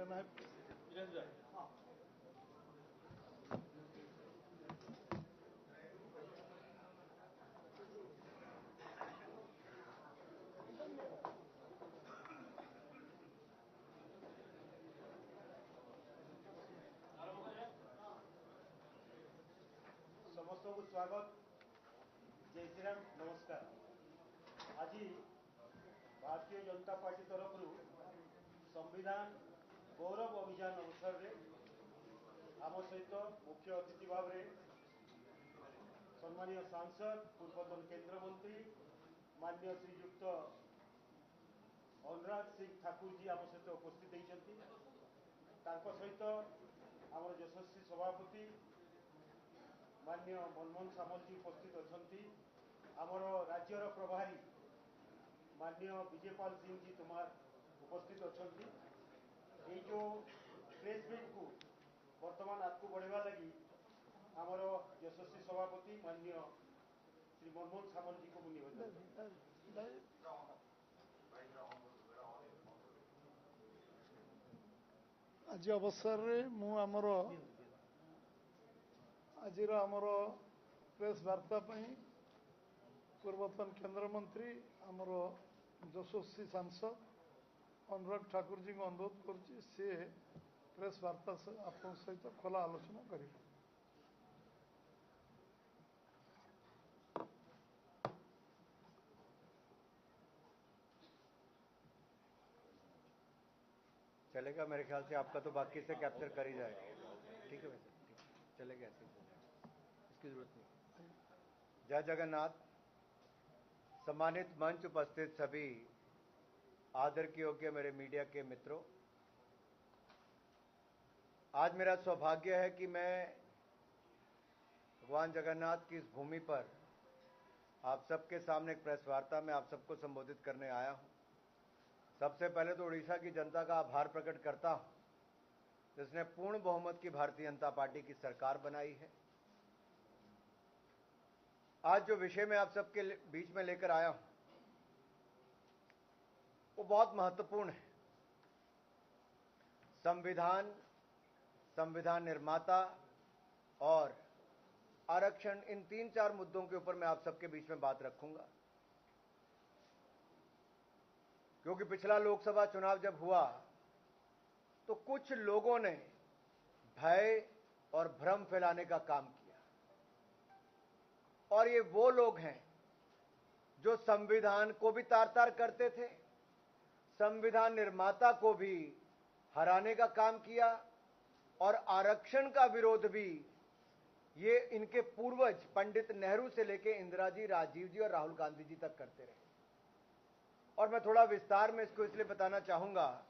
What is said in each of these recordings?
समस्त को स्वागत। जय श्री राम, नमस्कार। आज भारतीय जनता पार्टी तरफ संविधान गौरव अभियान अवसर में आम सहित मुख्य अतिथि भाव में सम्मानीय सांसद पूर्वतन केंद्र मंत्री माननीय श्रीयुक्त अनुराग सिंह ठाकुर जी आम सहित उपस्थित होती सहित आम यशस्वी सभापति माननीय मनमोहन सामल जी उपस्थित अच्छा। आमर राज्यर प्रभारी माननीय विजयपाल सिंह जी तुमार उपस्थित अच्छा। ये जो प्रेस मीट को वर्तमान आगू बढ़ेगा लगी आमर यशस्वी सभापति माननीय श्री मनमोहन सामल जी को निवेदन। आज अवसर मु आमर आज आमर प्रेस वार्ता पूर्वतन केंद्र मंत्री आमर यशस्वी सांसद अनुराग ठाकुर जी को अनुरोध करुच्ची सी प्रेस वार्ता आप सहित खोला आलोचना करें। चलेगा मेरे ख्याल से आपका तो बाकी से कैप्चर कर ही जाएगा। ठीक है वैसे ठीक चलेगा, ऐसे ही चलेगा, इसकी जरूरत नहीं। जय जगन्नाथ। सम्मानित मंच उपस्थित सभी आदर के योग्य मेरे मीडिया के मित्रों, आज मेरा सौभाग्य है कि मैं भगवान जगन्नाथ की इस भूमि पर आप सबके सामने एक प्रेस वार्ता में आप सबको संबोधित करने आया हूं। सबसे पहले तो उड़ीसा की जनता का आभार प्रकट करता हूं जिसने पूर्ण बहुमत की भारतीय जनता पार्टी की सरकार बनाई है। आज जो विषय मैं आप सबके बीच में लेकर आया हूं वो बहुत महत्वपूर्ण है। संविधान, संविधान निर्माता और आरक्षण, इन 3-4 मुद्दों के ऊपर मैं आप सबके बीच में बात रखूंगा, क्योंकि पिछला लोकसभा चुनाव जब हुआ तो कुछ लोगों ने भय और भ्रम फैलाने का काम किया, और ये वो लोग हैं जो संविधान को भी तार-तार करते थे, संविधान निर्माता को भी हराने का काम किया, और आरक्षण का विरोध भी ये इनके पूर्वज पंडित नेहरू से लेकर इंदिरा जी, राजीव जी और राहुल गांधी जी तक करते रहे। और मैं थोड़ा विस्तार में इसको इसलिए बताना चाहूंगा,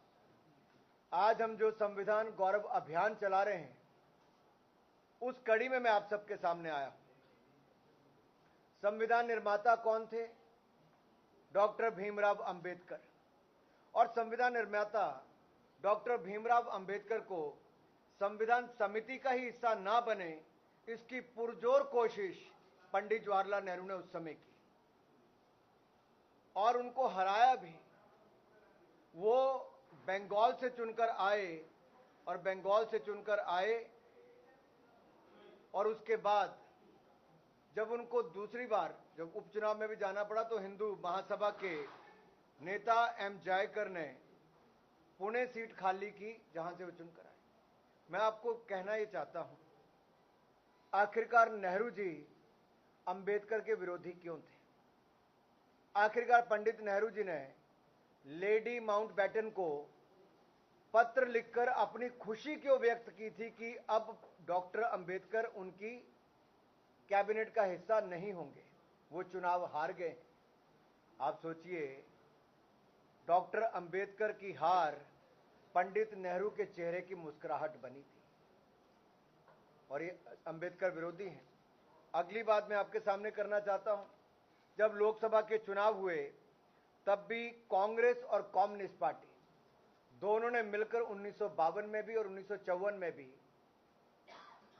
आज हम जो संविधान गौरव अभियान चला रहे हैं उस कड़ी में मैं आप सबके सामने आया हूं। संविधान निर्माता कौन थे? डॉक्टर भीमराव अंबेडकर। और संविधान निर्माता डॉक्टर भीमराव अंबेडकर को संविधान समिति का ही हिस्सा ना बने, इसकी पुरजोर कोशिश पंडित जवाहरलाल नेहरू ने उस समय की, और उनको हराया भी। वो बंगाल से चुनकर आए, और बंगाल से चुनकर आए, और उसके बाद जब उनको दूसरी बार जब उपचुनाव में भी जाना पड़ा तो हिंदू महासभा के नेता एम जयकर ने पुणे सीट खाली की जहां से वो चुनकर आए। मैं आपको कहना ये चाहता हूं, आखिरकार नेहरू जी अंबेडकर के विरोधी क्यों थे? आखिरकार पंडित नेहरू जी ने लेडी माउंटबेटन को पत्र लिखकर अपनी खुशी क्यों व्यक्त की थी कि अब डॉक्टर अंबेडकर उनकी कैबिनेट का हिस्सा नहीं होंगे? वो चुनाव हार गए। आप सोचिए, डॉक्टर अंबेडकर की हार पंडित नेहरू के चेहरे की मुस्कुराहट बनी थी, और ये अंबेडकर विरोधी हैं। अगली बात मैं आपके सामने करना चाहता हूं, जब लोकसभा के चुनाव हुए तब भी कांग्रेस और कम्युनिस्ट पार्टी दोनों ने मिलकर 1952 में भी और 1954 में भी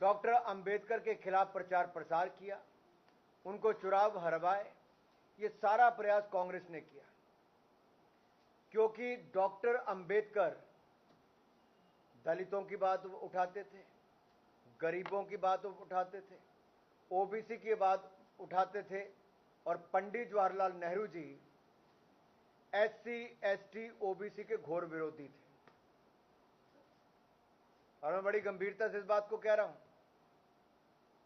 डॉक्टर अंबेडकर के खिलाफ प्रचार प्रसार किया, उनको चुनाव हरवाए। ये सारा प्रयास कांग्रेस ने किया, क्योंकि डॉक्टर अंबेडकर दलितों की बात उठाते थे, गरीबों की बात उठाते थे, ओबीसी की बात उठाते थे, और Pandit Jawaharlal Nehru ji SC, ST, OBC के घोर विरोधी थे। और मैं बड़ी गंभीरता से इस बात को कह रहा हूं,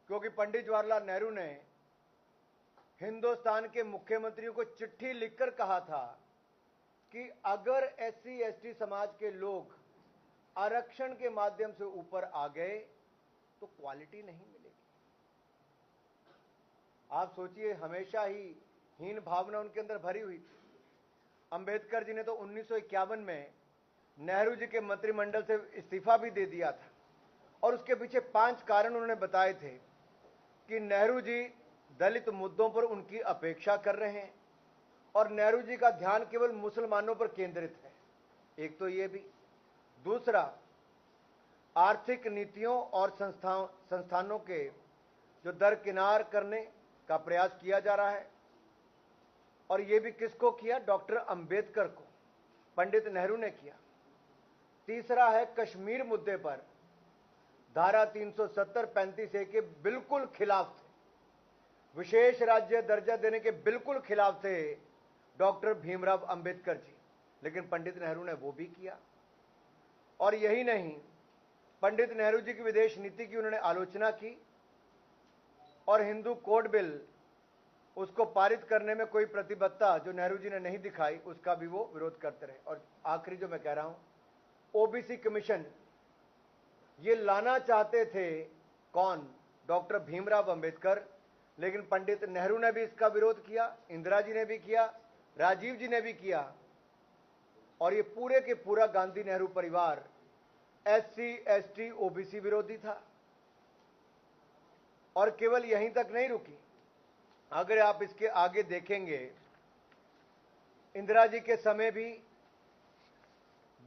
क्योंकि पंडित जवाहरलाल नेहरू ने हिंदुस्तान के मुख्यमंत्रियों को चिट्ठी लिखकर कहा था कि अगर एससी, एसटी समाज के लोग आरक्षण के माध्यम से ऊपर आ गए तो क्वालिटी नहीं मिलेगी। आप सोचिए, हमेशा ही हीन भावना उनके अंदर भरी हुई थी। अंबेडकर जी ने तो 1951 में नेहरू जी के मंत्रिमंडल से इस्तीफा भी दे दिया था, और उसके पीछे 5 कारण उन्होंने बताए थे कि नेहरू जी दलित मुद्दों पर उनकी अपेक्षा कर रहे हैं और नेहरू जी का ध्यान केवल मुसलमानों पर केंद्रित है। एक तो ये भी, दूसरा, आर्थिक नीतियों और संस्थानों के जो दरकिनार करने का प्रयास किया जा रहा है, और ये भी किसको किया? डॉक्टर अंबेडकर को पंडित नेहरू ने किया। तीसरा है, कश्मीर मुद्दे पर धारा 370-35A के बिल्कुल खिलाफ थे, विशेष राज्य दर्जा देने के बिल्कुल खिलाफ थे डॉक्टर भीमराव अंबेडकर जी, लेकिन पंडित नेहरू ने वो भी किया। और यही नहीं, पंडित नेहरू जी की विदेश नीति की उन्होंने आलोचना की, और हिंदू कोड बिल उसको पारित करने में कोई प्रतिबद्धता जो नेहरू जी ने नहीं दिखाई, उसका भी वो विरोध करते रहे। और आखिरी जो मैं कह रहा हूं, ओबीसी कमीशन ये लाना चाहते थे कौन? डॉक्टर भीमराव अंबेडकर, लेकिन पंडित नेहरू ने भी इसका विरोध किया, इंदिरा जी ने भी किया, राजीव जी ने भी किया, और ये पूरे के पूरा गांधी नेहरू परिवार एससी, एसटी, ओबीसी विरोधी था। और केवल यहीं तक नहीं रुकी, अगर आप इसके आगे देखेंगे, इंदिरा जी के समय भी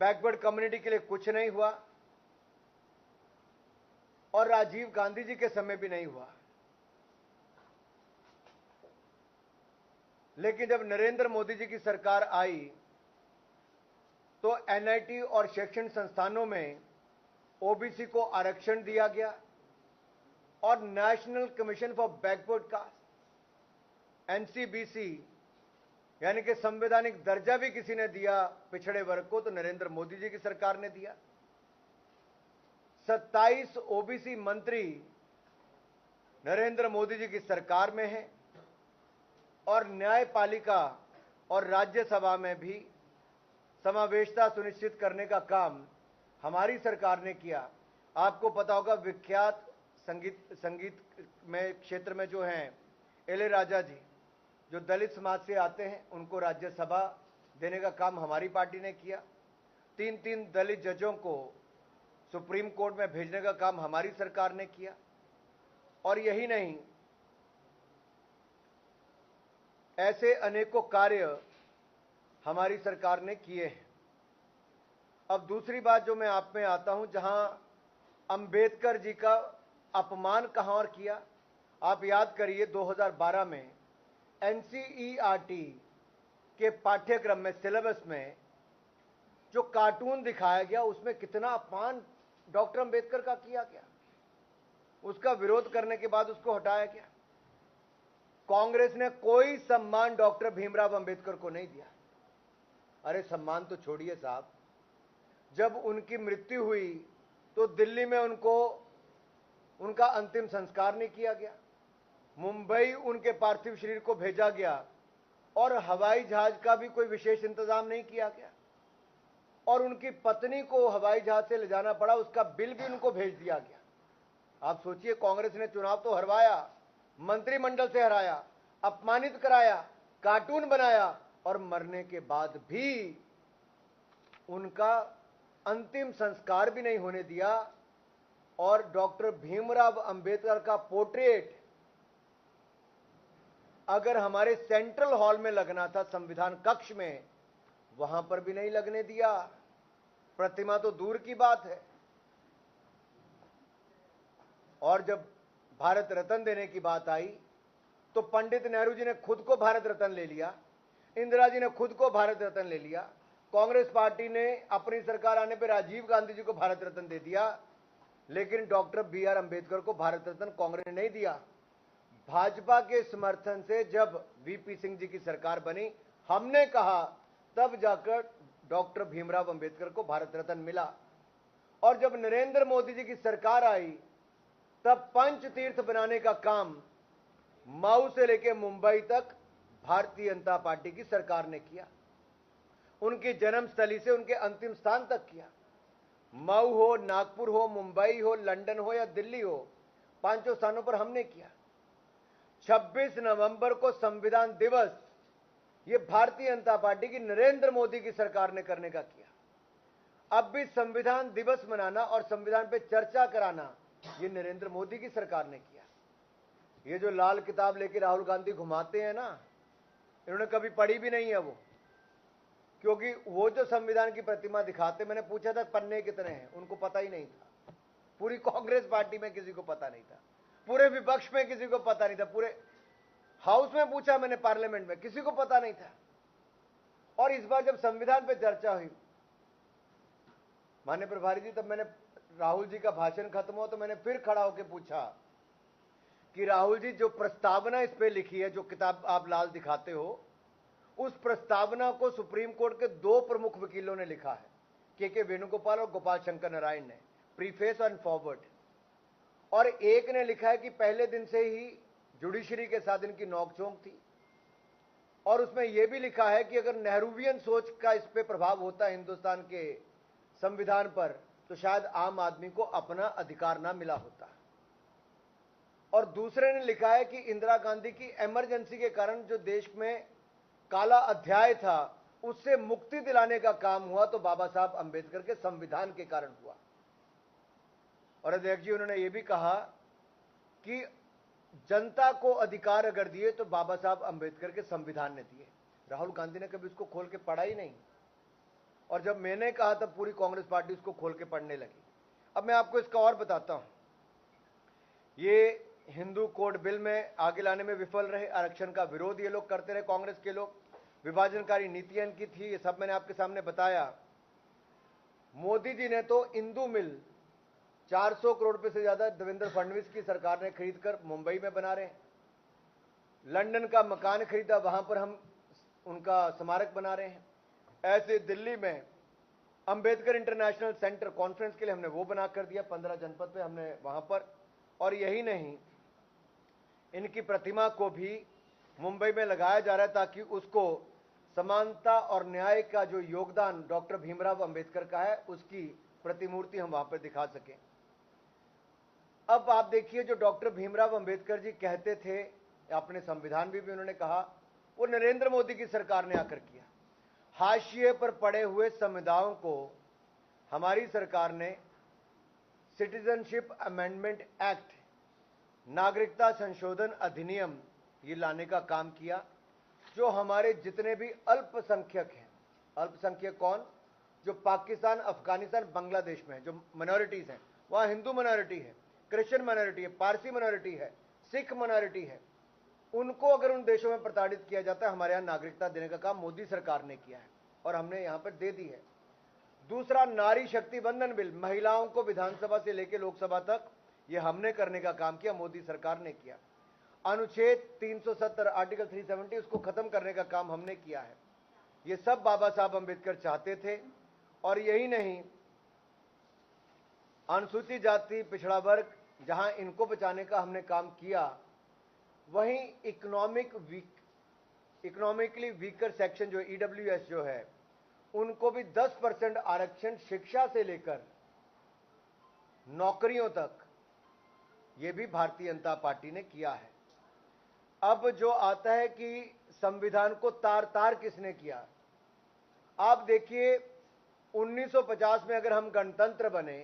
बैकवर्ड कम्युनिटी के लिए कुछ नहीं हुआ, और राजीव गांधी जी के समय भी नहीं हुआ। लेकिन जब नरेंद्र मोदी जी की सरकार आई तो एनआईटी और शैक्षणिक संस्थानों में ओबीसी को आरक्षण दिया गया, और national commission for backward caste NCBC यानी कि संवैधानिक दर्जा भी किसी ने दिया पिछड़े वर्ग को, तो नरेंद्र मोदी जी की सरकार ने दिया। 27 ओबीसी मंत्री नरेंद्र मोदी जी की सरकार में हैं, और न्यायपालिका और राज्यसभा में भी समावेशता सुनिश्चित करने का काम हमारी सरकार ने किया। आपको पता होगा, विख्यात संगीत में क्षेत्र में जो हैं इलैयाराजा जी, जो दलित समाज से आते हैं, उनको राज्यसभा देने का काम हमारी पार्टी ने किया। 3 दलित जजों को सुप्रीम कोर्ट में भेजने का काम हमारी सरकार ने किया। और यही नहीं, ऐसे अनेकों कार्य हमारी सरकार ने किए हैं। अब दूसरी बात जो मैं आप में आता हूं, जहां अंबेडकर जी का अपमान कहां और किया, आप याद करिए 2012 में एनसीईआरटी के पाठ्यक्रम में, सिलेबस में जो कार्टून दिखाया गया, उसमें कितना अपमान डॉक्टर अंबेडकर का किया गया। उसका विरोध करने के बाद उसको हटाया गया। कांग्रेस ने कोई सम्मान डॉक्टर भीमराव अंबेडकर को नहीं दिया। अरे सम्मान तो छोड़िए साहब, जब उनकी मृत्यु हुई तो दिल्ली में उनका अंतिम संस्कार नहीं किया गया। मुंबई उनके पार्थिव शरीर को भेजा गया, और हवाई जहाज का भी कोई विशेष इंतजाम नहीं किया गया, और उनकी पत्नी को हवाई जहाज से ले जाना पड़ा, उसका बिल भी उनको भेज दिया गया। आप सोचिए, कांग्रेस ने चुनाव तो हरवाया, मंत्रिमंडल से हराया, अपमानित कराया, कार्टून बनाया, और मरने के बाद भी उनका अंतिम संस्कार भी नहीं होने दिया। और डॉक्टर भीमराव अंबेडकर का पोर्ट्रेट अगर हमारे सेंट्रल हॉल में लगना था, संविधान कक्ष में, वहां पर भी नहीं लगने दिया। प्रतिमा तो दूर की बात है। और जब भारत रत्न देने की बात आई तो पंडित नेहरू जी ने खुद को भारत रत्न ले लिया, इंदिरा जी ने खुद को भारत रत्न ले लिया, कांग्रेस पार्टी ने अपनी सरकार आने पर राजीव गांधी जी को भारत रत्न दे दिया, लेकिन डॉक्टर बी.आर. अंबेडकर को भारत रत्न कांग्रेस ने नहीं दिया। भाजपा के समर्थन से जब वीपी सिंह जी की सरकार बनी, हमने कहा, तब जाकर डॉक्टर भीमराव अंबेडकर को भारत रत्न मिला। और जब नरेंद्र मोदी जी की सरकार आई, तब पंच तीर्थ बनाने का काम मऊ से लेकर मुंबई तक भारतीय जनता पार्टी की सरकार ने किया। उनकी जन्मस्थली से उनके अंतिम स्थान तक किया। मऊ हो, नागपुर हो, मुंबई हो, लंदन हो या दिल्ली हो, पांचों स्थानों पर हमने किया। 26 नवंबर को संविधान दिवस ये भारतीय जनता पार्टी की नरेंद्र मोदी की सरकार ने करने का किया। अब भी संविधान दिवस मनाना और संविधान पे चर्चा कराना ये नरेंद्र मोदी की सरकार ने किया। ये जो लाल किताब लेके राहुल गांधी घुमाते हैं ना, इन्होंने कभी पढ़ी भी नहीं है वो, क्योंकि वो जो संविधान की प्रतिमा दिखाते, मैंने पूछा था पन्ने कितने हैं, उनको पता ही नहीं था। पूरी कांग्रेस पार्टी में किसी को पता नहीं था, पूरे विपक्ष में किसी को पता नहीं था, पूरे हाउस में पूछा मैंने, पार्लियामेंट में, किसी को पता नहीं था। और इस बार जब संविधान पे चर्चा हुई, माननीय प्रभारी जी, तब मैंने राहुल जी का भाषण खत्म हुआ तो मैंने फिर खड़ा होकर पूछा कि राहुल जी, जो प्रस्तावना इस पे लिखी है, जो किताब आप लाल दिखाते हो, उस प्रस्तावना को सुप्रीम कोर्ट के 2 प्रमुख वकीलों ने लिखा है, के वेणुगोपाल और गोपाल शंकर नारायण ने, प्रीफेस और फॉरवर्ड। और एक ने लिखा है कि पहले दिन से ही जुडिशरी के साथ इनकी नोकझोंक थी। और उसमें यह भी लिखा है कि अगर नेहरूवियन सोच का इस पे प्रभाव होता हिंदुस्तान के संविधान पर, तो शायद आम आदमी को अपना अधिकार ना मिला होता। और दूसरे ने लिखा है कि इंदिरा गांधी की इमरजेंसी के कारण जो देश में काला अध्याय था, उससे मुक्ति दिलाने का काम हुआ तो बाबा साहब अंबेडकर के संविधान के कारण हुआ। और अध्यक्ष जी, उन्होंने ये भी कहा कि जनता को अधिकार अगर दिए तो बाबा साहब अंबेडकर के संविधान ने दिए। राहुल गांधी ने कभी उसको खोल के पढ़ा ही नहीं, और जब मैंने कहा तब पूरी कांग्रेस पार्टी उसको खोल के पढ़ने लगी। अब मैं आपको इसका और बताता हूं। ये हिंदू कोड बिल में आगे लाने में विफल रहे, आरक्षण का विरोध ये लोग करते रहे, कांग्रेस के लोग, विभाजनकारी नीतियां इनकी थी, ये सब मैंने आपके सामने बताया। मोदी जी ने तो इंदू मिल 400 करोड़ रुपए से ज्यादा देवेंद्र फडणवीस की सरकार ने खरीदकर मुंबई में बना रहे हैं। लंदन का मकान खरीदा, वहां पर हम उनका स्मारक बना रहे हैं। ऐसे दिल्ली में अंबेडकर इंटरनेशनल सेंटर कॉन्फ्रेंस के लिए हमने वो बना कर दिया, 15 जनपद पे हमने वहां पर। और यही नहीं, इनकी प्रतिमा को भी मुंबई में लगाया जा रहा है ताकि उसको समानता और न्याय का जो योगदान डॉक्टर भीमराव अंबेडकर का है, उसकी प्रतिमूर्ति हम वहां पर दिखा सकें। अब आप देखिए, जो डॉक्टर भीमराव अंबेडकर जी कहते थे, अपने संविधान भी उन्होंने कहा, वो नरेंद्र मोदी की सरकार ने आकर किया। हाशिए पर पड़े हुए समुदायों को हमारी सरकार ने सिटीजनशिप अमेंडमेंट एक्ट, नागरिकता संशोधन अधिनियम, ये लाने का काम किया। जो हमारे जितने भी अल्पसंख्यक हैं, अल्पसंख्यक कौन, जो पाकिस्तान, अफगानिस्तान, बांग्लादेश में जो माइनॉरिटीज हैं, वहां हिंदू माइनॉरिटी है, क्रिश्चियन माइनॉरिटी है, पारसी माइनॉरिटी है, सिख माइनॉरिटी है, उनको अगर उन देशों में प्रताड़ित किया जाता है, हमारे यहां नागरिकता देने का काम मोदी सरकार ने किया है और हमने यहां पर दे दी है। दूसरा, नारी शक्ति बंधन बिल, महिलाओं को विधानसभा से लेकर लोकसभा तक ये हमने करने का काम किया, मोदी सरकार ने किया। अनुच्छेद 370 आर्टिकल 370 उसको खत्म करने का काम हमने किया है। ये सब बाबा साहब अंबेडकर चाहते थे। और यही नहीं, अनुसूचित जाति पिछड़ा वर्ग, जहां इनको बचाने का हमने काम किया, वहीं इकोनॉमिकली वीकर सेक्शन जो ईडब्ल्यूएस जो है, उनको भी 10% आरक्षण शिक्षा से लेकर नौकरियों तक, ये भी भारतीय जनता पार्टी ने किया है। अब जो आता है कि संविधान को तार तार किसने किया, आप देखिए 1950 में अगर हम गणतंत्र बने,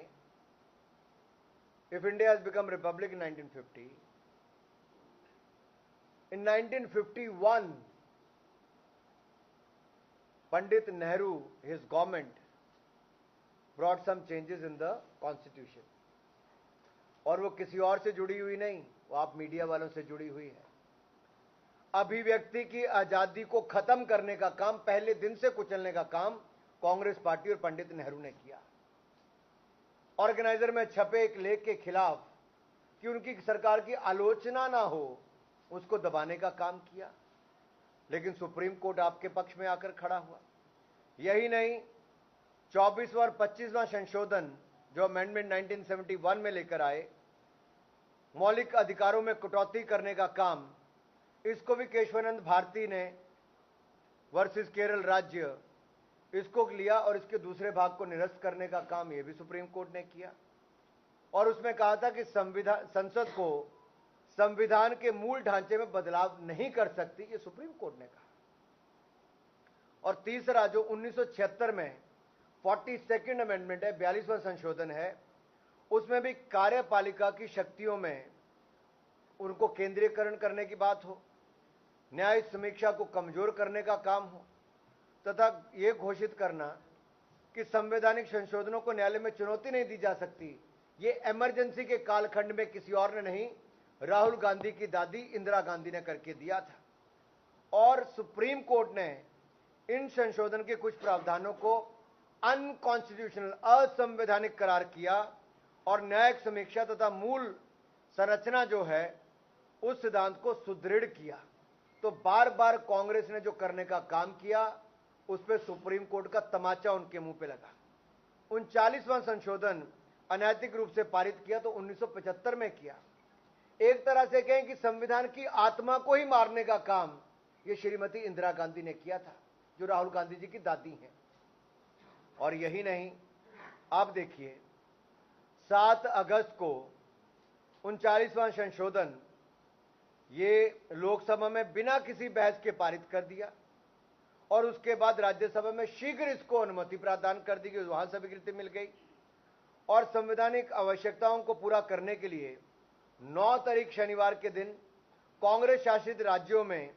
if India has become republic in 1950, in 1951 Pandit Nehru, his government brought some changes in the constitution. और वो किसी और से जुड़ी हुई नहीं, वो आप मीडिया वालों से जुड़ी हुई है। अभिव्यक्ति की आजादी को खत्म करने का काम, पहले दिन से कुचलने का काम कांग्रेस पार्टी और पंडित नेहरू ने किया। ऑर्गेनाइजर में छपे एक लेख के खिलाफ कि उनकी सरकार की आलोचना ना हो, उसको दबाने का काम किया। लेकिन सुप्रीम कोर्ट आपके पक्ष में आकर खड़ा हुआ। यही नहीं, 24वां और 25वां संशोधन जो अमेंडमेंट 1971 में लेकर आए, मौलिक अधिकारों में कटौती करने का काम, इसको भी केशवानंद भारती ने वर्सेस केरल राज्य इसको लिया और इसके दूसरे भाग को निरस्त करने का काम यह भी सुप्रीम कोर्ट ने किया। और उसमें कहा था कि संसद को संविधान के मूल ढांचे में बदलाव नहीं कर सकती, ये सुप्रीम कोर्ट ने कहा। और तीसरा जो 1976 में 42nd अमेंडमेंट है, 42वां संशोधन है, उसमें भी कार्यपालिका की शक्तियों में उनको केंद्रीकरण करने की बात हो, न्यायिक समीक्षा को कमजोर करने का काम हो, तथा यह घोषित करना कि संवैधानिक संशोधनों को न्यायालय में चुनौती नहीं दी जा सकती। ये इमरजेंसी के कालखंड में किसी और ने नहीं, राहुल गांधी की दादी इंदिरा गांधी ने करके दिया था। और सुप्रीम कोर्ट ने इन संशोधन के कुछ प्रावधानों को अनकॉन्स्टिट्यूशनल, असंवैधानिक करार किया और न्यायिक समीक्षा तथा मूल संरचना जो है उस सिद्धांत को सुदृढ़ किया। तो बार बार कांग्रेस ने जो करने का काम किया उस पर सुप्रीम कोर्ट का तमाचा उनके मुंह पे लगा। 39वां संशोधन अनैतिक रूप से पारित किया तो 1975 में किया। एक तरह से कहें कि संविधान की आत्मा को ही मारने का काम ये श्रीमती इंदिरा गांधी ने किया था, जो राहुल गांधी जी की दादी हैं। और यही नहीं, आप देखिए 7 अगस्त को 39वां संशोधन ये लोकसभा में बिना किसी बहस के पारित कर दिया और उसके बाद राज्यसभा में शीघ्र इसको अनुमति प्रदान कर दी गई, वहां स्वीकृति मिल गई। और संवैधानिक आवश्यकताओं को पूरा करने के लिए 9 तारीख शनिवार के दिन कांग्रेस शासित राज्यों में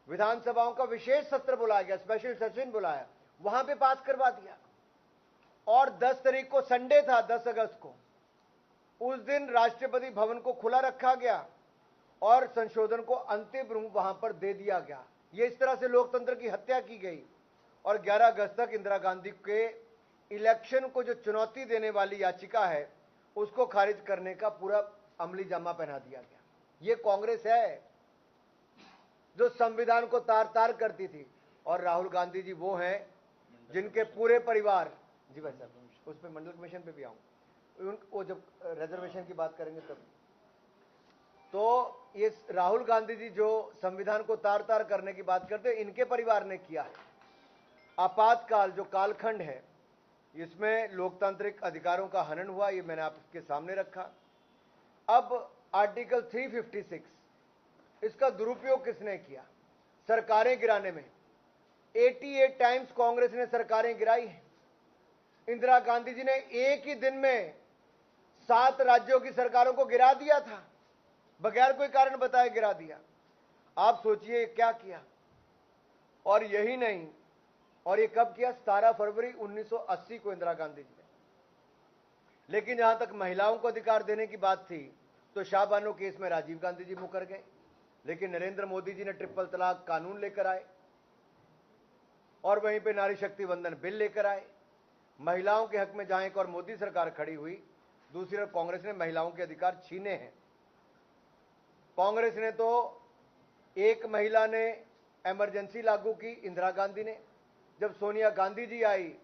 विधानसभाओं का विशेष सत्र बुलाया गया, स्पेशल सेशन बुलाया, वहां पे पास करवा दिया। और 10 तारीख को संडे था, 10 अगस्त को, उस दिन राष्ट्रपति भवन को खुला रखा गया और संशोधन को अंतिम रूप वहां पर दे दिया गया। ये इस तरह से लोकतंत्र की हत्या की गई। और 11 अगस्त तक इंदिरा गांधी के इलेक्शन को जो चुनौती देने वाली याचिका है उसको खारिज करने का पूरा अमली जामा पहना दिया गया। ये कांग्रेस है जो संविधान को तार तार करती थी। और राहुल गांधी जी वो हैं जिनके पूरे परिवार, जी भाई साहब, उस पर मंडल कमीशन पे भी आऊं, वो जब रिजर्वेशन की बात करेंगे तब। तो ये राहुल गांधी जी जो संविधान को तार तार करने की बात करते हैं, इनके परिवार ने किया है। आपातकाल जो कालखंड है, इसमें लोकतांत्रिक अधिकारों का हनन हुआ, ये मैंने आपके सामने रखा। अब आर्टिकल 356, इसका दुरुपयोग किसने किया? सरकारें गिराने में 88 टाइम्स कांग्रेस ने सरकारें गिराई हैं। इंदिरा गांधी जी ने एक ही दिन में 7 राज्यों की सरकारों को गिरा दिया था, बगैर कोई कारण बताए गिरा दिया। आप सोचिए क्या किया। और यही नहीं, और ये कब किया? 17 फरवरी 1980 को इंदिरा गांधी जी ने। लेकिन जहां तक महिलाओं को अधिकार देने की बात थी तो शाहबानो केस में राजीव गांधी जी मुकर गए। लेकिन नरेंद्र मोदी जी ने ट्रिपल तलाक कानून लेकर आए और वहीं पे नारी शक्ति वंदन बिल लेकर आए। महिलाओं के हक में जहां एक और मोदी सरकार खड़ी हुई, दूसरी तरफ कांग्रेस ने महिलाओं के अधिकार छीने हैं। कांग्रेस ने तो एक महिला ने इमरजेंसी लागू की, इंदिरा गांधी ने। जब सोनिया गांधी जी आई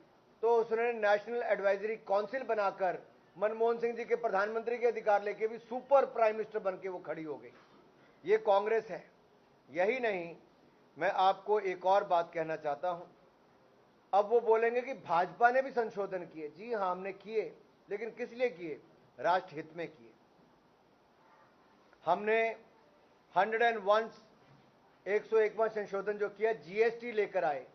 तो उसने नेशनल एडवाइजरी काउंसिल बनाकर मनमोहन सिंह जी के प्रधानमंत्री के अधिकार लेके भी सुपर प्राइम मिनिस्टर बन के वो खड़ी हो गई। ये कांग्रेस है। यही नहीं, मैं आपको एक और बात कहना चाहता हूं। अब वो बोलेंगे कि भाजपा ने भी संशोधन किए। जी हां, हमने किए, लेकिन किस लिए किए? राष्ट्र हित में किए। हमने 101वां संशोधन जो किया, जीएसटी लेकर आए,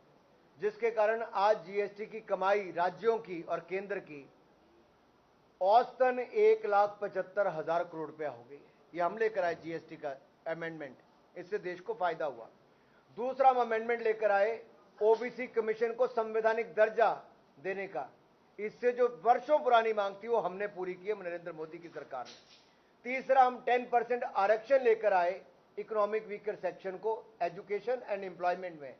जिसके कारण आज जीएसटी की कमाई राज्यों की और केंद्र की औसतन 1,75,000 करोड़ रुपया हो गई है। ये हम लेकर आए जीएसटी का अमेंडमेंट, इससे देश को फायदा हुआ। दूसरा हम अमेंडमेंट लेकर आए ओबीसी कमीशन को संवैधानिक दर्जा देने का। इससे जो वर्षों पुरानी मांग थी वो हमने पूरी की है, नरेंद्र मोदी की सरकार ने। तीसरा हम 10% आरक्षण लेकर आए इकोनॉमिक वीकर सेक्शन को एजुकेशन एंड एम्प्लॉयमेंट में।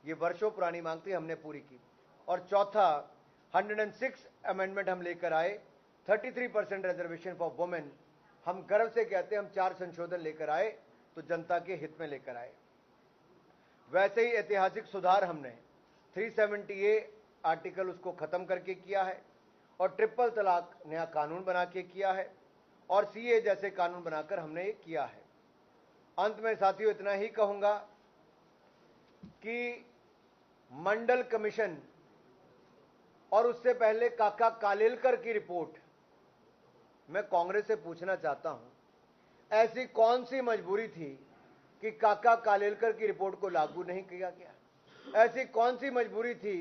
ये वर्षों पुरानी मांग थी, हमने पूरी की। और चौथा 106 अमेंडमेंट हम लेकर आए, 33% रिजर्वेशन फॉर वुमेन। हम गर्व से कहते हैं हम 4 संशोधन लेकर आए तो जनता के हित में लेकर आए। वैसे ही ऐतिहासिक सुधार हमने 370A आर्टिकल उसको खत्म करके किया है और ट्रिपल तलाक नया कानून बना के किया है और CA जैसे कानून बनाकर हमने ये किया है। अंत में साथियों इतना ही कहूंगा कि मंडल कमीशन और उससे पहले काका कालेलकर की रिपोर्ट, मैं कांग्रेस से पूछना चाहता हूं, ऐसी कौन सी मजबूरी थी कि काका कालेलकर की रिपोर्ट को लागू नहीं किया गया? ऐसी कौन सी मजबूरी थी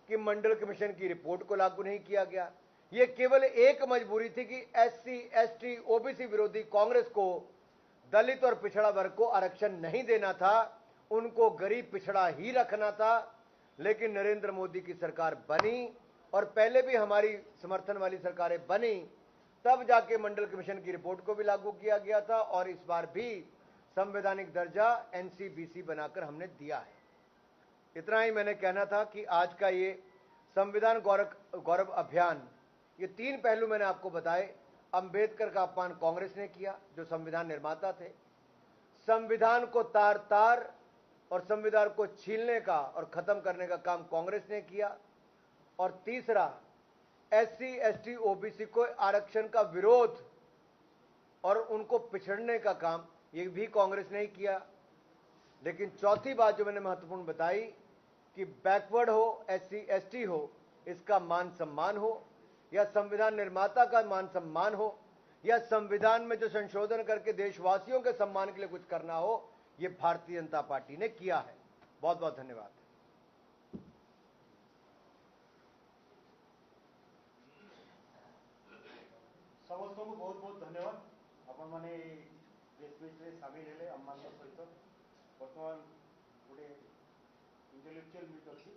कि मंडल कमीशन की रिपोर्ट को लागू नहीं किया गया? यह केवल एक मजबूरी थी कि SC, ST, OBC विरोधी कांग्रेस को दलित और पिछड़ा वर्ग को आरक्षण नहीं देना था, उनको गरीब पिछड़ा ही रखना था। लेकिन नरेंद्र मोदी की सरकार बनी और पहले भी हमारी समर्थन वाली सरकारें बनी, तब जाके मंडल कमीशन की रिपोर्ट को भी लागू किया गया था और इस बार भी संवैधानिक दर्जा NCBC बनाकर हमने दिया है। इतना ही मैंने कहना था कि आज का ये संविधान गौरव अभियान, ये 3 पहलू मैंने आपको बताए। अंबेडकर का अपमान कांग्रेस ने किया जो संविधान निर्माता थे, संविधान को तार तार और संविधान को छीलने का और खत्म करने का काम कांग्रेस ने किया, और तीसरा SC, ST, OBC को आरक्षण का विरोध और उनको पिछड़ने का काम ये भी कांग्रेस ने ही किया। लेकिन चौथी बात जो मैंने महत्वपूर्ण बताई कि बैकवर्ड हो, SC, ST हो, इसका मान सम्मान हो, या संविधान निर्माता का मान सम्मान हो, या संविधान में जो संशोधन करके देशवासियों के सम्मान के लिए कुछ करना हो, ये भारतीय जनता पार्टी ने किया है। बहुत बहुत धन्यवाद। समस्त को बहुत बहुत धन्यवाद। आपण माने प्रेस मीट रे शामिल हेले अम्मान सहित। बर्तमान गोटे इंटेलेक्चुअल मीट अच्छी।